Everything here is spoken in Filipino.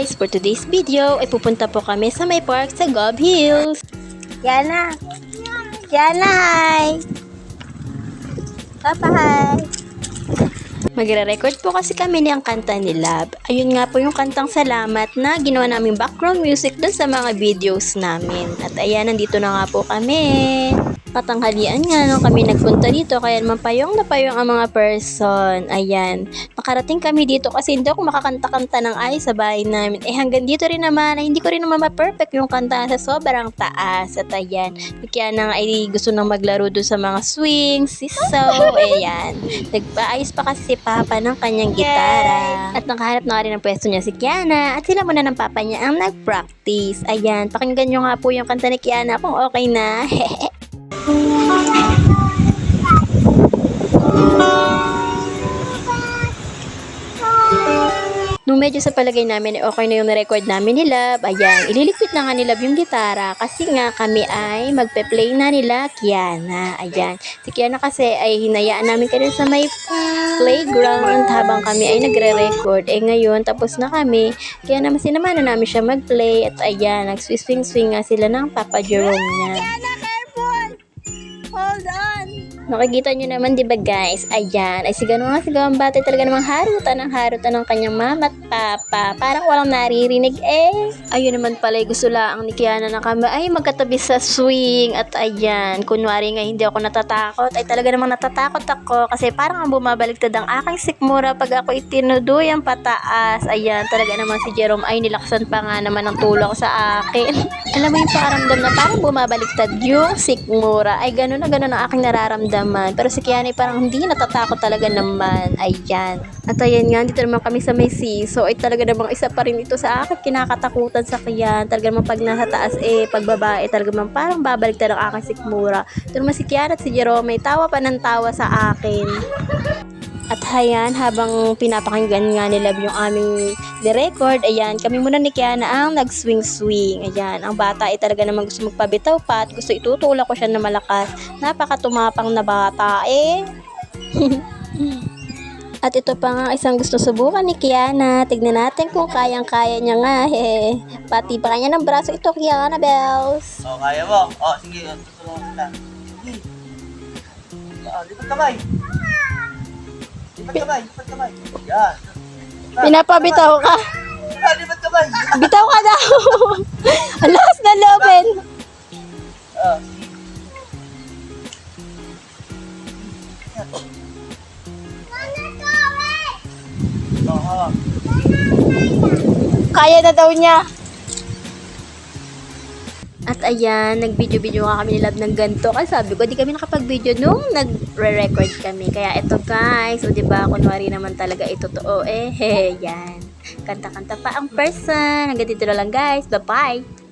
guys! For today's video ay pupunta po kami sa may park sa Gob Hills. Yana! Yana, hi! Papa, hi! Magre-record po kasi kami ng kanta ni Love. Ayun nga po yung kantang salamat na ginawa naming background music dun sa mga videos namin. At ayan, nandito na nga po kami. Patanghalian nga nung kami nagpunta dito, kaya naman payong na payong ang mga person. Ayan, nakarating kami dito kasi hindi ako makakanta-kanta ng ayos sa bahay namin. Hanggang dito rin naman, ay hindi ko rin naman ma-perfect yung kanta sa sobrang taas. At ayan, kaya na nga ay gusto nang maglaro dun sa mga swings, sisaw, ayan. Nagpaayos pa kasi si Papa ng kanyang gitara. At nakahanap na nga rin ang pwesto niya si Kiana. At sila muna ng Papa niya ang nag-practice. Ayan, pakinggan nyo nga po yung kanta ni Kiana kung okay na. Nung medyo sa palagay namin, okay na yung na-record namin ni Love. Ayan, ililigpit na nga ni Love yung gitara kasi nga kami ay magpe-play na nila Kiana. Ayan, si Kiana kasi ay hinayaan namin kanina sa may playground habang kami ay nagre-record. Ngayon, tapos na kami. Kaya naman sinamahan na namin siya mag-play. At ayan, nag-swing-swing nga sila ng Papa Jerome niya. Hold on! Nakikita nyo naman, di ba guys? Ayan, ay sigaw nga sigaw ang bata, talaga namang harutan ng kanyang mama at papa. Parang walang naririnig Ayun naman pala, gusto lang ni Kiana na kami ay magkatabi sa swing. At ayan, kunwari nga hindi ako natatakot, ay talaga namang natatakot ako kasi parang ang bumabaliktad ang aking sikmura pag ako itinudoy ang pataas. Ayan, talaga naman si Jerome ay nilaksan pa nga naman ng tulong sa akin. Alam mo yung pakiramdam na parang bumabaliktad yung sikmura, ay ganun na ganun ang aking nararamdaman. Pero si Kiana parang hindi natatakot talaga naman. Ayan. At ayan nga, dito naman kami sa may so ay talaga namang isa pa rin ito sa akin kinakatakutan sa Kiana. Talaga namang pag nasa taas pag babae, talaga namang parang babaliktad ang aking sikmura. Ito naman si Kiana at si Jerome, tawa pa ng tawa sa akin. At ayan, habang pinapakinggan nga nila yung aming record, ayan, kami muna ni Kiana ang nag-swing-swing. Ayan, ang bata ay talaga namang gusto magpabitaw pa at gusto itutulak ko siya na malakas. Napakatumapang na bata At ito pa nga isang gusto subukan ni Kiana. Tignan natin kung kayang-kaya niya nga Pati pa kanya ng braso ito, Kiana Bells. Oh, kaya mo? Oh, sige, tutulungan kita. Sige. Lipat kamay. Lipat kamay. Yan. Pinapabitaw ka. Lipat kamay. Bitaw ka daw. Alas na loben. Ah, oh, Kaya na daw niya. At ayan, nag-video-video nga kami ni Love ng ganito. Kasi sabi ko, di kami nakapag-video nung nag-record kami. Kaya ito guys, o diba, kunwari naman talaga ito totoo yan. Kanta-kanta pa ang person. Hanggang dito na lang guys. Bye-bye!